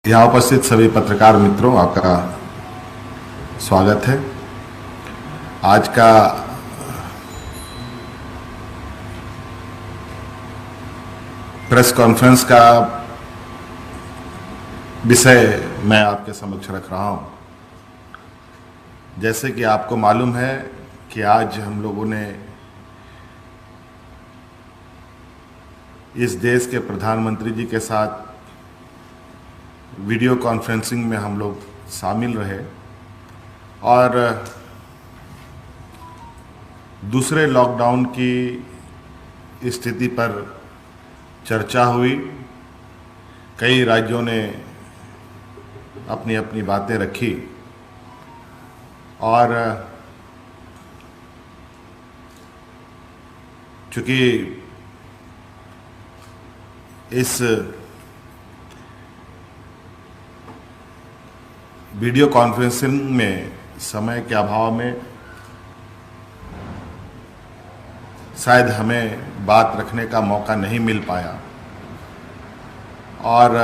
यहाँ उपस्थित सभी पत्रकार मित्रों, आपका स्वागत है। आज का प्रेस कॉन्फ्रेंस का विषय मैं आपके समक्ष रख रहा हूँ। जैसे कि आपको मालूम है कि आज हम लोगों ने इस देश के प्रधानमंत्री जी के साथ वीडियो कॉन्फ्रेंसिंग में हम लोग शामिल रहे और दूसरे लॉकडाउन की स्थिति पर चर्चा हुई। कई राज्यों ने अपनी अपनी बातें रखी और चूँकि इस वीडियो कॉन्फ्रेंसिंग में समय के अभाव में शायद हमें बात रखने का मौका नहीं मिल पाया और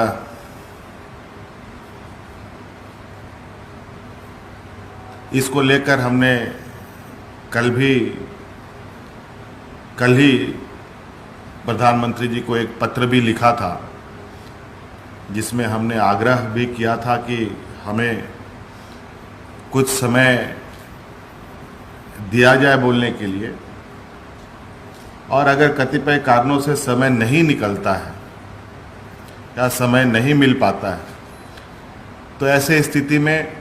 इसको लेकर हमने कल ही प्रधानमंत्री जी को एक पत्र भी लिखा था, जिसमें हमने आग्रह भी किया था कि हमें कुछ समय दिया जाए बोलने के लिए, और अगर कतिपय कारणों से समय नहीं निकलता है या समय नहीं मिल पाता है तो ऐसे स्थिति में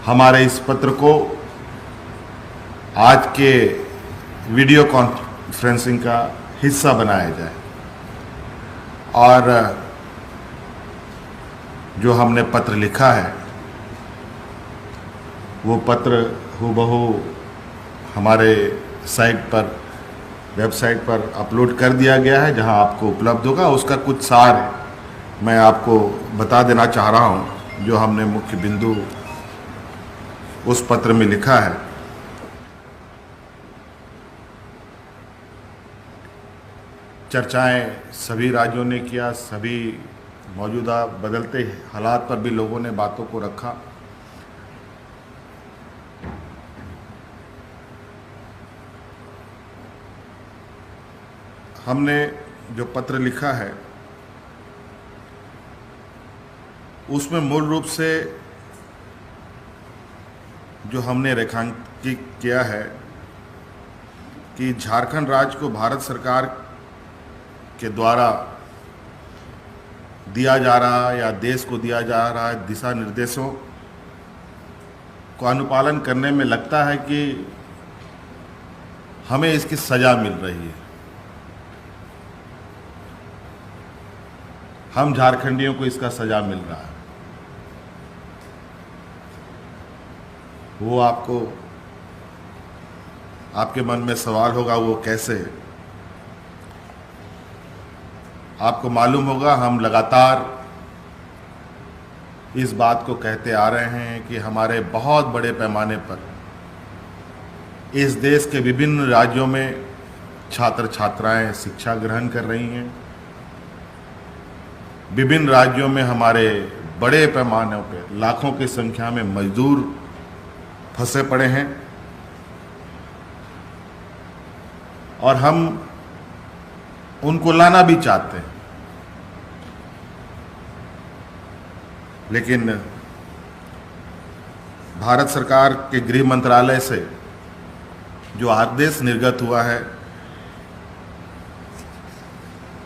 हमारे इस पत्र को आज के वीडियो कॉन्फ्रेंसिंग का हिस्सा बनाया जाए और जो हमने पत्र लिखा है वो पत्र हूबहू हमारे वेबसाइट पर अपलोड कर दिया गया है, जहां आपको उपलब्ध होगा। उसका कुछ सार मैं आपको बता देना चाह रहा हूं, जो हमने मुख्य बिंदु उस पत्र में लिखा है। चर्चाएं सभी राज्यों ने किया, सभी मौजूदा बदलते हालात पर भी लोगों ने बातों को रखा। हमने जो पत्र लिखा है उसमें मूल रूप से जो हमने रेखांकित किया है कि झारखंड राज्य को भारत सरकार के द्वारा दिया जा रहा या देश को दिया जा रहा है दिशा निर्देशों को अनुपालन करने में लगता है कि हमें इसकी सज़ा मिल रही है। हम झारखंडियों को इसका सज़ा मिल रहा है। वो आपके मन में सवाल होगा, वो कैसे? आपको मालूम होगा हम लगातार इस बात को कहते आ रहे हैं कि हमारे बहुत बड़े पैमाने पर इस देश के विभिन्न राज्यों में छात्र छात्राएं शिक्षा ग्रहण कर रही हैं। विभिन्न राज्यों में हमारे बड़े पैमाने पर लाखों की संख्या में मजदूर फंसे पड़े हैं और हम उनको लाना भी चाहते हैं, लेकिन भारत सरकार के गृह मंत्रालय से जो आदेश निर्गत हुआ है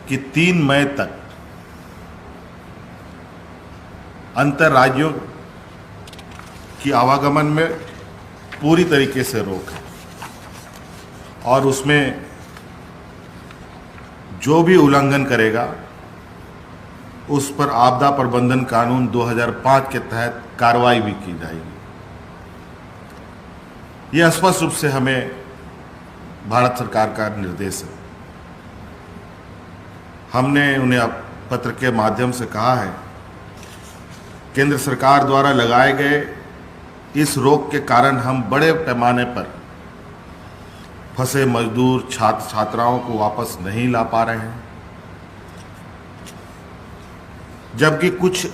कि 3 मई तक अंतर राज्यों की आवागमन में पूरी तरीके से रोक है और उसमें जो भी उल्लंघन करेगा उस पर आपदा प्रबंधन कानून 2005 के तहत कार्रवाई भी की जाएगी। यह स्पष्ट रूप से हमें भारत सरकार का निर्देश है। हमने उन्हें पत्र के माध्यम से कहा है, केंद्र सरकार द्वारा लगाए गए इस रोक के कारण हम बड़े पैमाने पर फंसे मजदूर छात्र छात्राओं को वापस नहीं ला पा रहे हैं। जबकि कुछ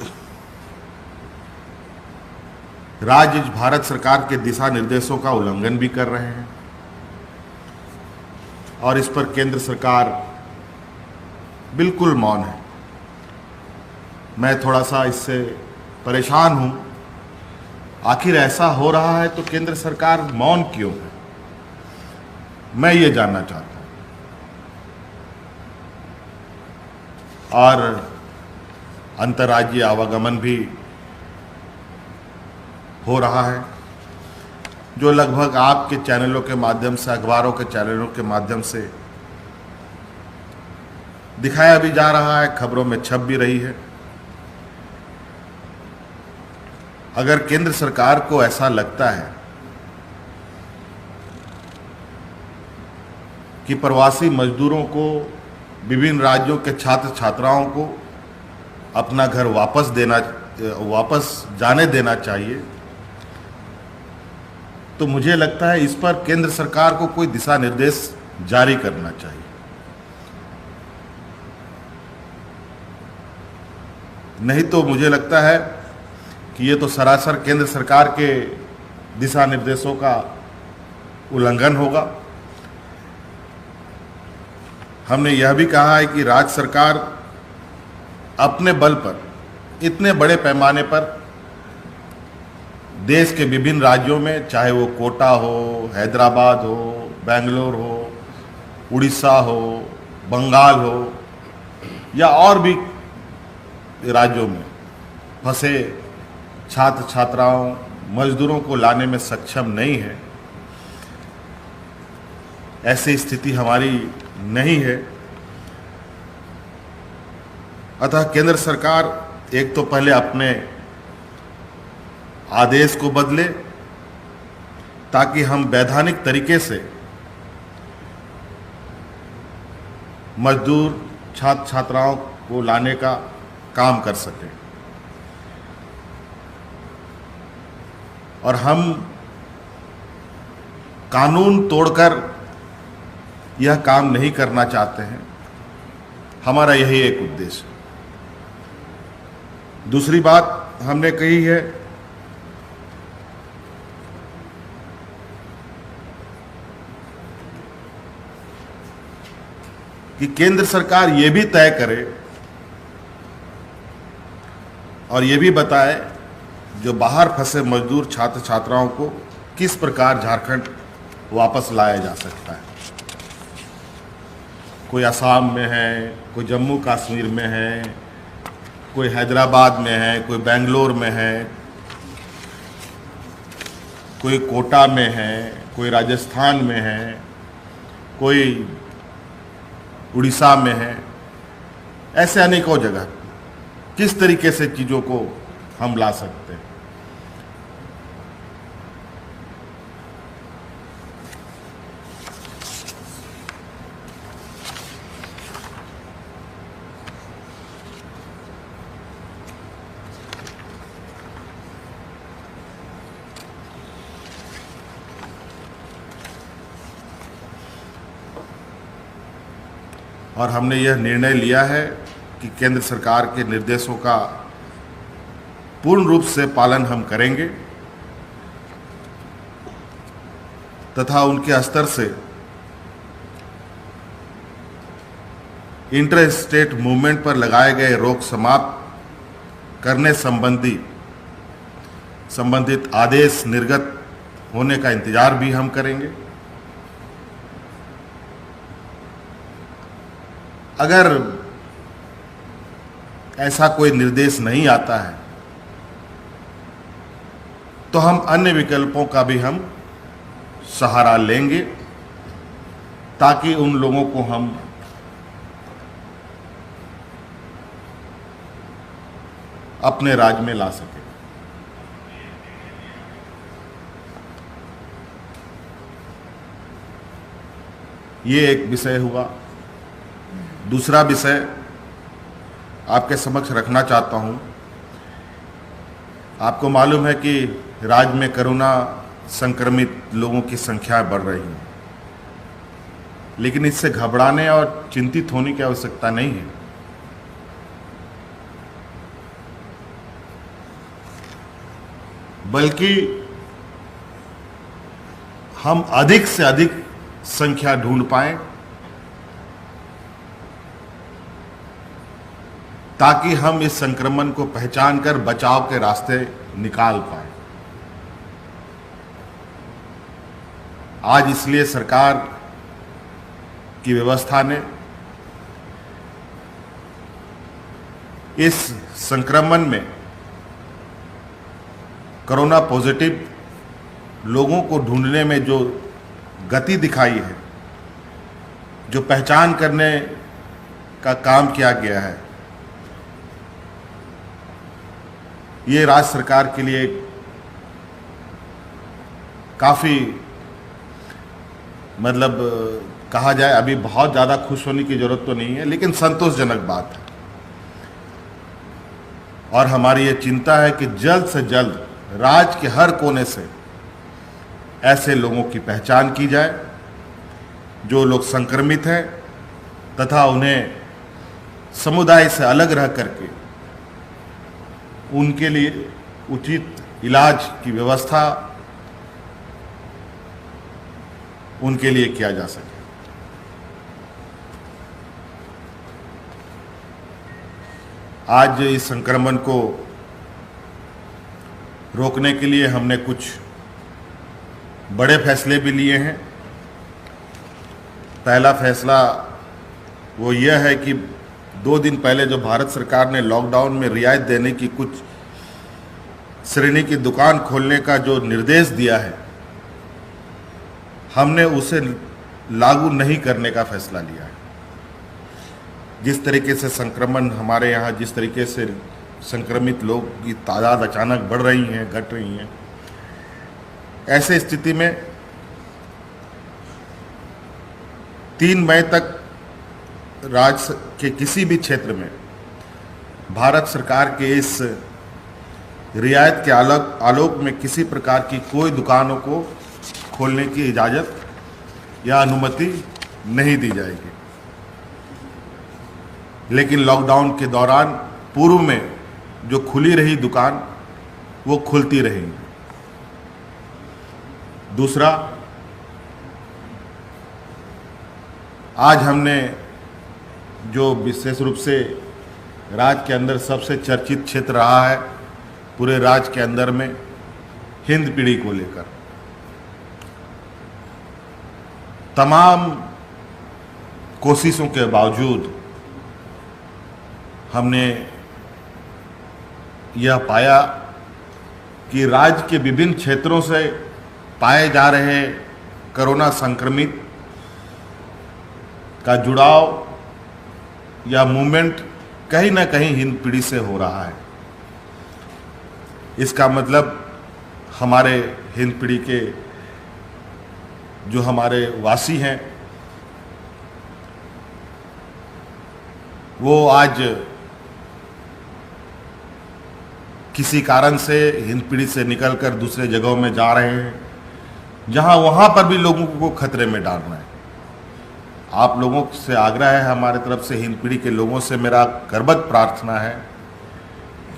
राज्य भारत सरकार के दिशा निर्देशों का उल्लंघन भी कर रहे हैं और इस पर केंद्र सरकार बिल्कुल मौन है। मैं थोड़ा सा इससे परेशान हूं। आखिर ऐसा हो रहा है तो केंद्र सरकार मौन क्यों है, मैं ये जानना चाहता हूं। और अंतर्राज्यीय आवागमन भी हो रहा है, जो लगभग आपके चैनलों के माध्यम से, अखबारों के चैनलों के माध्यम से दिखाया भी जा रहा है, खबरों में छप भी रही है। अगर केंद्र सरकार को ऐसा लगता है कि प्रवासी मजदूरों को, विभिन्न राज्यों के छात्र छात्राओं को अपना घर वापस जाने देना चाहिए, तो मुझे लगता है इस पर केंद्र सरकार को कोई दिशा निर्देश जारी करना चाहिए। नहीं तो मुझे लगता है कि ये तो सरासर केंद्र सरकार के दिशा निर्देशों का उल्लंघन होगा। हमने यह भी कहा है कि राज्य सरकार अपने बल पर इतने बड़े पैमाने पर देश के विभिन्न राज्यों में, चाहे वो कोटा हो, हैदराबाद हो, बेंगलोर हो, उड़ीसा हो, बंगाल हो या और भी राज्यों में फंसे छात्र छात्राओं, मजदूरों को लाने में सक्षम नहीं है। ऐसी स्थिति हमारी नहीं है। अतः केंद्र सरकार एक तो पहले अपने आदेश को बदले ताकि हम वैधानिक तरीके से मजदूर छात्र छात्राओं को लाने का काम कर सकें, और हम कानून तोड़कर यह काम नहीं करना चाहते हैं। हमारा यही एक उद्देश्य है। दूसरी बात हमने कही है कि केंद्र सरकार ये भी तय करे और ये भी बताए जो बाहर फंसे मजदूर छात्र छात्राओं को किस प्रकार झारखंड वापस लाया जा सकता है। कोई असम में है, कोई जम्मू कश्मीर में है, कोई हैदराबाद में है, कोई बेंगलोर में है, कोई कोटा में है, कोई राजस्थान में है, कोई उड़ीसा में है। ऐसे अनेकों जगह किस तरीके से चीज़ों को हम ला सकते हैं। और हमने यह निर्णय लिया है कि केंद्र सरकार के निर्देशों का पूर्ण रूप से पालन हम करेंगे तथा उनके स्तर से इंटर स्टेट मूवमेंट पर लगाए गए रोक समाप्त करने संबंधित आदेश निर्गत होने का इंतजार भी हम करेंगे। अगर ऐसा कोई निर्देश नहीं आता है तो हम अन्य विकल्पों का भी हम सहारा लेंगे ताकि उन लोगों को हम अपने राज्य में ला सकें। ये एक विषय हुआ। दूसरा विषय आपके समक्ष रखना चाहता हूं। आपको मालूम है कि राज्य में कोरोना संक्रमित लोगों की संख्या बढ़ रही है, लेकिन इससे घबराने और चिंतित होने की आवश्यकता नहीं है। बल्कि हम अधिक से अधिक संख्या ढूंढ पाएं, ताकि हम इस संक्रमण को पहचान कर बचाव के रास्ते निकाल पाएं। आज इसलिए सरकार की व्यवस्था ने इस संक्रमण में कोरोना पॉजिटिव लोगों को ढूंढने में जो गति दिखाई है, जो पहचान करने का काम किया गया है, ये राज्य सरकार के लिए काफ़ी कहा जाए अभी बहुत ज़्यादा खुश होने की ज़रूरत तो नहीं है, लेकिन संतोषजनक बात है। और हमारी ये चिंता है कि जल्द से जल्द राज्य के हर कोने से ऐसे लोगों की पहचान की जाए जो लोग संक्रमित हैं, तथा उन्हें समुदाय से अलग रह करके उनके लिए उचित इलाज की व्यवस्था उनके लिए किया जा सके। आज इस संक्रमण को रोकने के लिए हमने कुछ बड़े फैसले भी लिए हैं। पहला फैसला वो यह है कि 2 दिन पहले जो भारत सरकार ने लॉकडाउन में रियायत देने की कुछ श्रेणी की दुकान खोलने का जो निर्देश दिया है, हमने उसे लागू नहीं करने का फैसला लिया है। जिस तरीके से संक्रमण हमारे यहाँ, जिस तरीके से संक्रमित लोग की तादाद अचानक बढ़ रही हैं, घट रही हैं, ऐसे स्थिति में 3 मई तक राज्य के किसी भी क्षेत्र में भारत सरकार के इस रियायत के आलोक में किसी प्रकार की कोई दुकानों को खोलने की इजाज़त या अनुमति नहीं दी जाएगी। लेकिन लॉकडाउन के दौरान पूर्व में जो खुली रही दुकान वो खुलती रहेंगी। दूसरा, आज हमने जो विशेष रूप से राज्य के अंदर सबसे चर्चित क्षेत्र रहा है पूरे राज्य के अंदर में, हिंदपीढ़ी को लेकर तमाम कोशिशों के बावजूद हमने यह पाया कि राज्य के विभिन्न क्षेत्रों से पाए जा रहे कोरोना संक्रमित का जुड़ाव या मूवमेंट कहीं ना कहीं हिंदपीढ़ी से हो रहा है। इसका मतलब हमारे हिंदपीढ़ी के जो हमारे वासी हैं वो आज किसी कारण से हिंदपीढ़ी से निकलकर दूसरे जगहों में जा रहे हैं, जहां वहां पर भी लोगों को खतरे में डाल रहे हैं। आप लोगों से आग्रह है, हमारे तरफ से हिंदपीढ़ी के लोगों से मेरा करबद्ध प्रार्थना है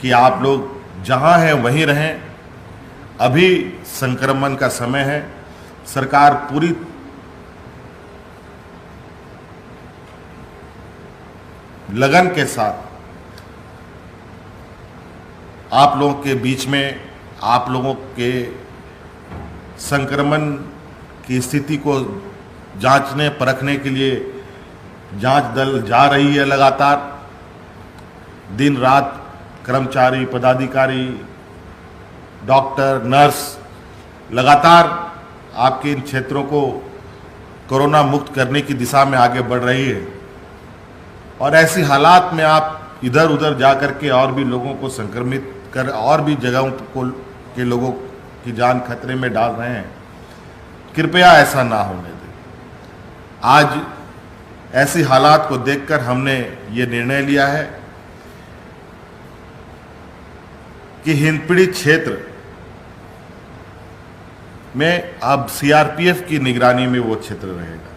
कि आप लोग जहां हैं वहीं रहें। अभी संक्रमण का समय है, सरकार पूरी लगन के साथ आप लोगों के बीच में, आप लोगों के संक्रमण की स्थिति को जांचने परखने के लिए जांच दल जा रही है। लगातार दिन रात कर्मचारी, पदाधिकारी, डॉक्टर, नर्स लगातार आपके इन क्षेत्रों को कोरोना मुक्त करने की दिशा में आगे बढ़ रही है। और ऐसी हालात में आप इधर उधर जा कर के और भी लोगों को संक्रमित कर और भी जगहों को के लोगों की जान खतरे में डाल रहे हैं। कृपया ऐसा ना होने दें। आज ऐसी हालात को देखकर हमने ये निर्णय लिया है कि हिंदपीढ़ी क्षेत्र में अब सीआरपीएफ की निगरानी में वो क्षेत्र रहेगा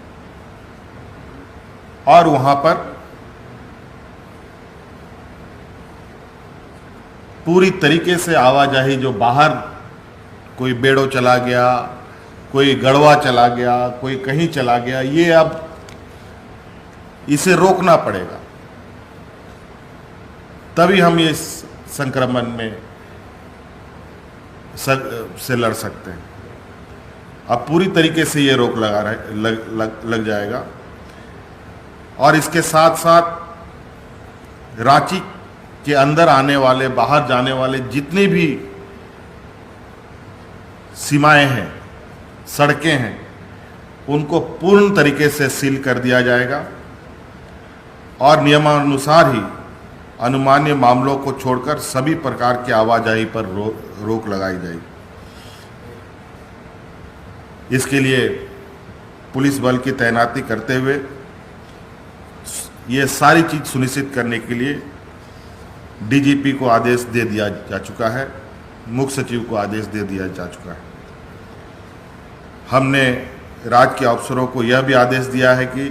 और वहां पर पूरी तरीके से आवाजाही जो बाहर कोई बेड़ो चला गया, कोई गढ़वा चला गया, कोई कहीं चला गया, ये अब इसे रोकना पड़ेगा, तभी हम इस संक्रमण में से लड़ सकते हैं। अब पूरी तरीके से ये रोक लग जाएगा। और इसके साथ साथ रांची के अंदर आने वाले, बाहर जाने वाले जितनी भी सीमाएं हैं, सड़कें हैं, उनको पूर्ण तरीके से सील कर दिया जाएगा और नियमानुसार ही अनुमान्य मामलों को छोड़कर सभी प्रकार की आवाजाही पर रोक लगाई जाएगी। इसके लिए पुलिस बल की तैनाती करते हुए ये सारी चीज़ सुनिश्चित करने के लिए डीजीपी को आदेश दे दिया जा चुका है, मुख्य सचिव को आदेश दे दिया जा चुका है। हमने राज्य के अफसरों को यह भी आदेश दिया है कि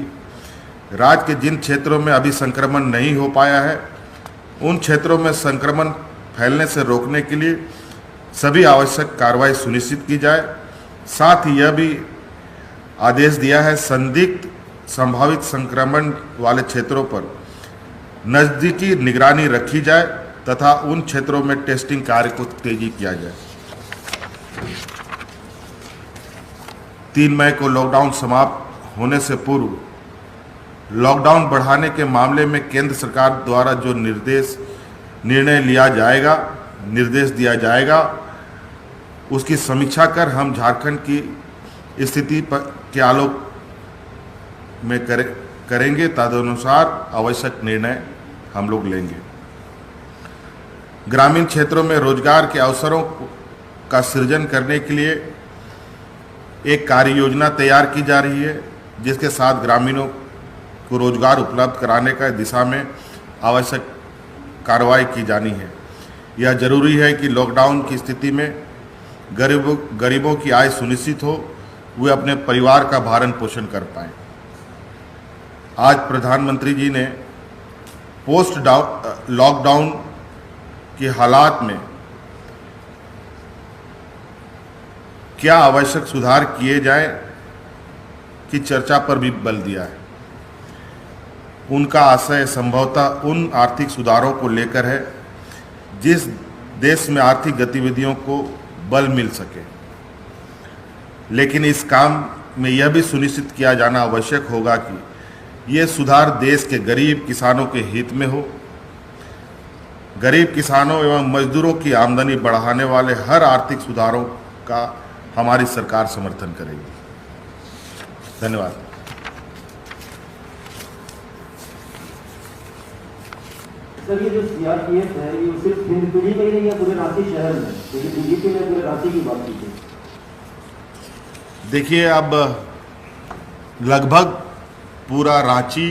राज्य के जिन क्षेत्रों में अभी संक्रमण नहीं हो पाया है, उन क्षेत्रों में संक्रमण फैलने से रोकने के लिए सभी आवश्यक कार्रवाई सुनिश्चित की जाए। साथ ही यह भी आदेश दिया है संदिग्ध संभावित संक्रमण वाले क्षेत्रों पर नज़दीकी निगरानी रखी जाए तथा उन क्षेत्रों में टेस्टिंग कार्य को तेजी किया जाए। 3 मई को लॉकडाउन समाप्त होने से पूर्व लॉकडाउन बढ़ाने के मामले में केंद्र सरकार द्वारा जो निर्देश दिया जाएगा, उसकी समीक्षा कर हम झारखंड की स्थिति के आलोक में करेंगे। तदनुसार आवश्यक निर्णय हम लोग लेंगे। ग्रामीण क्षेत्रों में रोजगार के अवसरों का सृजन करने के लिए एक कार्य योजना तैयार की जा रही है, जिसके साथ ग्रामीणों को रोजगार उपलब्ध कराने का दिशा में आवश्यक कार्रवाई की जानी है। यह जरूरी है कि लॉकडाउन की स्थिति में गरीबों की आय सुनिश्चित हो, वे अपने परिवार का भरण पोषण कर पाएं। आज प्रधानमंत्री जी ने पोस्ट लॉकडाउन के हालात में क्या आवश्यक सुधार किए जाएं की चर्चा पर भी बल दिया है। उनका आशय संभवतः उन आर्थिक सुधारों को लेकर है जिस देश में आर्थिक गतिविधियों को बल मिल सके, लेकिन इस काम में यह भी सुनिश्चित किया जाना आवश्यक होगा कि ये सुधार देश के गरीब किसानों के हित में हो। गरीब किसानों एवं मजदूरों की आमदनी बढ़ाने वाले हर आर्थिक सुधारों का हमारी सरकार समर्थन करेगी। धन्यवाद। सर, ये जो सीआरपीएफ है, ये सिर्फ हिंदपीढ़ी में ही नहीं है, पूरे रांची शहर में, लेकिन डीजीपी ने पूरे रांची की बात की थी। देखिए, अब लगभग पूरा रांची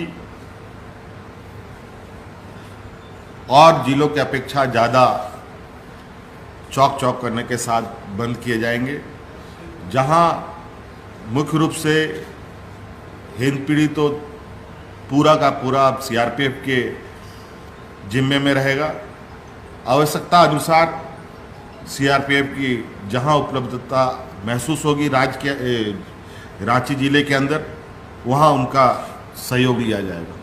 और जिलों की अपेक्षा ज़्यादा चौक चौक करने के साथ बंद किए जाएंगे। जहां मुख्य रूप से हिंदपीढ़ी तो पूरा का पूरा अब सीआरपीएफ के जिम्मे में रहेगा। आवश्यकता अनुसार सीआरपीएफ की जहां उपलब्धता महसूस होगी राज्य के रांची जिले के अंदर, वहां उनका सहयोग लिया जाएगा।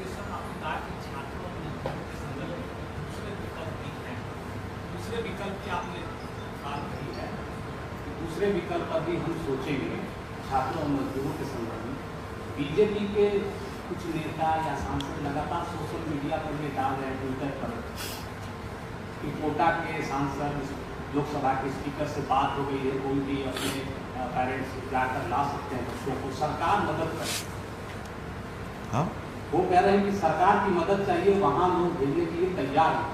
दूसरे विकल्प अभी हम सोचेंगे छात्रों और मजदूरों के संदर्भ में। बीजेपी के कुछ नेता या सांसद लगातार सोशल मीडिया पर भी डाल रहे हैं, ट्विटर पर, कि कोटा के सांसद लोकसभा के स्पीकर से बात हो गई है, कोई भी अपने पेरेंट्स जाकर ला सकते हैं बच्चों को, सरकार मदद करे। हाँ, वो कह रहे हैं कि सरकार की मदद चाहिए, वहाँ लोग भेजने के लिए तैयार हैं।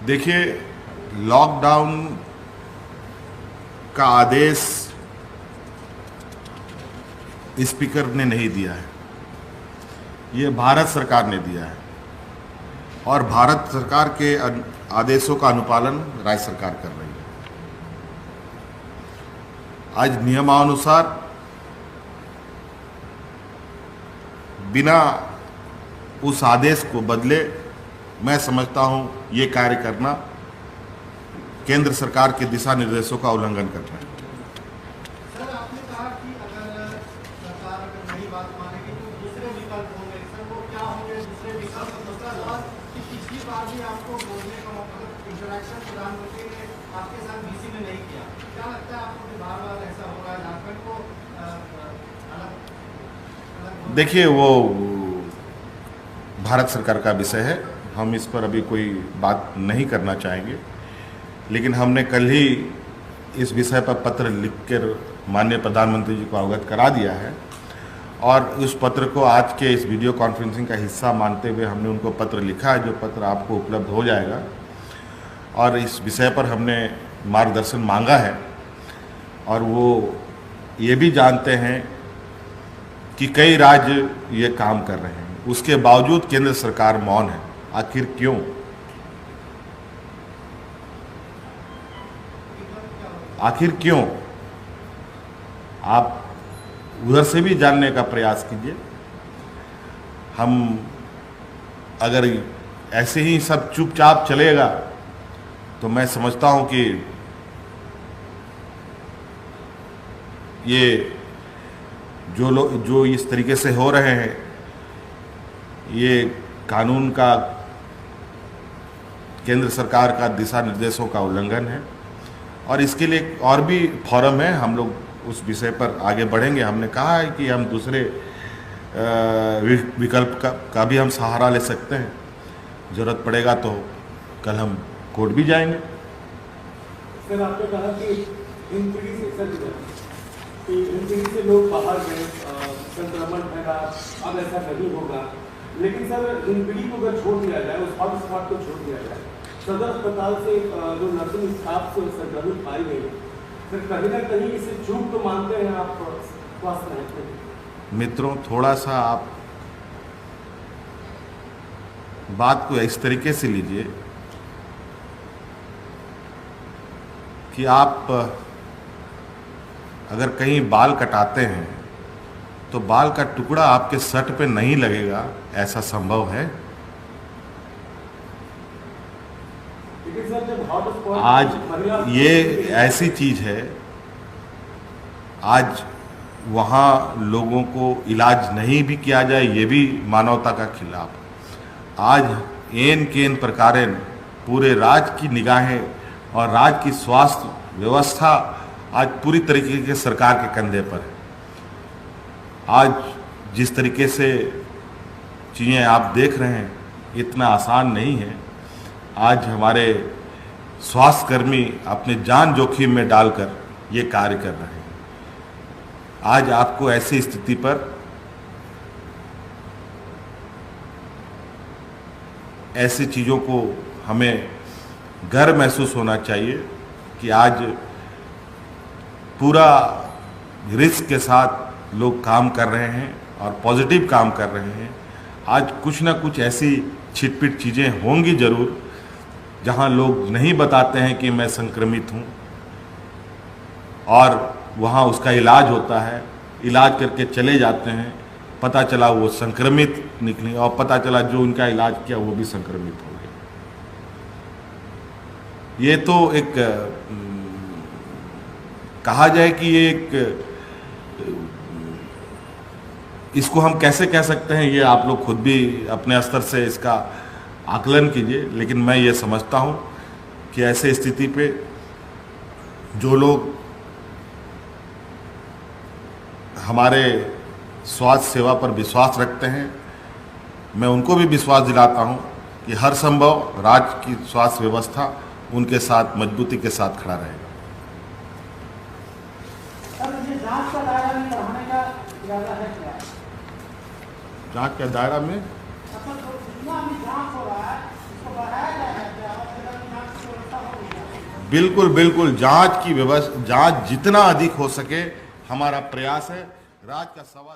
देखिए, लॉकडाउन का आदेश स्पीकर ने नहीं दिया है, ये भारत सरकार ने दिया है और भारत सरकार के आदेशों का अनुपालन राज्य सरकार कर रही है। आज नियमानुसार बिना उस आदेश को बदले मैं समझता हूं ये कार्य करना केंद्र सरकार के दिशा निर्देशों का उल्लंघन कर रहे हैं। सर आपने कहा कि अगर सरकार अगर नई बात मानेगी तो दूसरे विकल्प होंगे, सर वो क्या होंगे दूसरे विकल्प? दूसरा सवाल कि पिछली बार भी आपको बोलने का मतलब इंटरेक्शन प्रधानमंत्री ने आपके साथ बीसी में नहीं किया, क्या लगता है आपको कि बार बार ऐसा हो रहा है? झारखंड को अलग देखिए, वो भारत सरकार का विषय है, हम इस पर अभी कोई बात नहीं करना चाहेंगे, लेकिन हमने कल ही इस विषय पर पत्र लिखकर माननीय प्रधानमंत्री जी को अवगत करा दिया है और उस पत्र को आज के इस वीडियो कॉन्फ्रेंसिंग का हिस्सा मानते हुए हमने उनको पत्र लिखा है, जो पत्र आपको उपलब्ध हो जाएगा। और इस विषय पर हमने मार्गदर्शन मांगा है और वो ये भी जानते हैं कि कई राज्य ये काम कर रहे हैं, उसके बावजूद केंद्र सरकार मौन है। आखिर क्यों? आखिर क्यों? आप उधर से भी जानने का प्रयास कीजिए। हम अगर ऐसे ही सब चुपचाप चलेगा तो मैं समझता हूं कि ये जो लोग जो इस तरीके से हो रहे हैं, ये कानून का, केंद्र सरकार का दिशा निर्देशों का उल्लंघन है और इसके लिए और भी फोरम है, हम लोग उस विषय पर आगे बढ़ेंगे। हमने कहा है कि हम दूसरे विकल्प का भी हम सहारा ले सकते हैं, ज़रूरत पड़ेगा तो कल हम कोर्ट भी जाएंगे। सर आपने कहा कि हिंदपीढ़ी से हिंदपीढ़ी से लोग बाहर गए, संक्रमण फैला, अब ऐसा नहीं होगा, लेकिन सर हिंदपीढ़ी को अगर छोड़ दिया जाए, उस हॉटस्पॉट को छोड़ दिया जाए, सदर अस्पताल से जो नर्सिंग स्टाफ से संक्रमित पाई गई, सर कहीं ना कहीं इसे चूक तो मानते हैं आप स्वास्थ्य महत्व? मित्रों, थोड़ा सा आप बात को इस तरीके से लीजिए कि आप अगर कहीं बाल कटाते हैं तो बाल का टुकड़ा आपके शर्ट पे नहीं लगेगा, ऐसा संभव है? आज ये ऐसी चीज है, आज वहाँ लोगों को इलाज नहीं भी किया जाए, ये भी मानवता का खिलाफ। आज एन केन प्रकारेण पूरे राज्य की निगाहें और राज्य की स्वास्थ्य व्यवस्था आज पूरी तरीके के सरकार के कंधे पर है। आज जिस तरीके से चीज़ें आप देख रहे हैं, इतना आसान नहीं है। आज हमारे स्वास्थ्यकर्मी अपने जान जोखिम में डालकर ये कार्य कर रहे हैं। आज आपको ऐसी स्थिति पर ऐसी चीज़ों को हमें गर्व महसूस होना चाहिए कि आज पूरा रिस्क के साथ लोग काम कर रहे हैं और पॉजिटिव काम कर रहे हैं। आज कुछ ना कुछ ऐसी छिटपिट चीज़ें होंगी ज़रूर, जहां लोग नहीं बताते हैं कि मैं संक्रमित हूं, और वहां उसका इलाज होता है, इलाज करके चले जाते हैं, पता चला वो संक्रमित निकले और पता चला जो उनका इलाज किया वो भी संक्रमित हो गए। ये तो एक कहा जाए कि ये एक, इसको हम कैसे कह सकते हैं, ये आप लोग खुद भी अपने स्तर से इसका आकलन कीजिए। लेकिन मैं ये समझता हूँ कि ऐसे स्थिति पे जो लोग हमारे स्वास्थ्य सेवा पर विश्वास रखते हैं, मैं उनको भी विश्वास दिलाता हूँ कि हर संभव राज्य की स्वास्थ्य व्यवस्था उनके साथ मजबूती के साथ खड़ा रहेगा। जांच का दायरा में बढ़ाने का इरादा है क्या? जांच के दायरा में जितना भी जांच हो रहा है इसको बढ़ाया जाएगा क्या? जांच की व्यवस्था होगी? बिल्कुल बिल्कुल, जांच की व्यवस्था, जांच जितना अधिक हो सके हमारा प्रयास है। राज्य का सवाल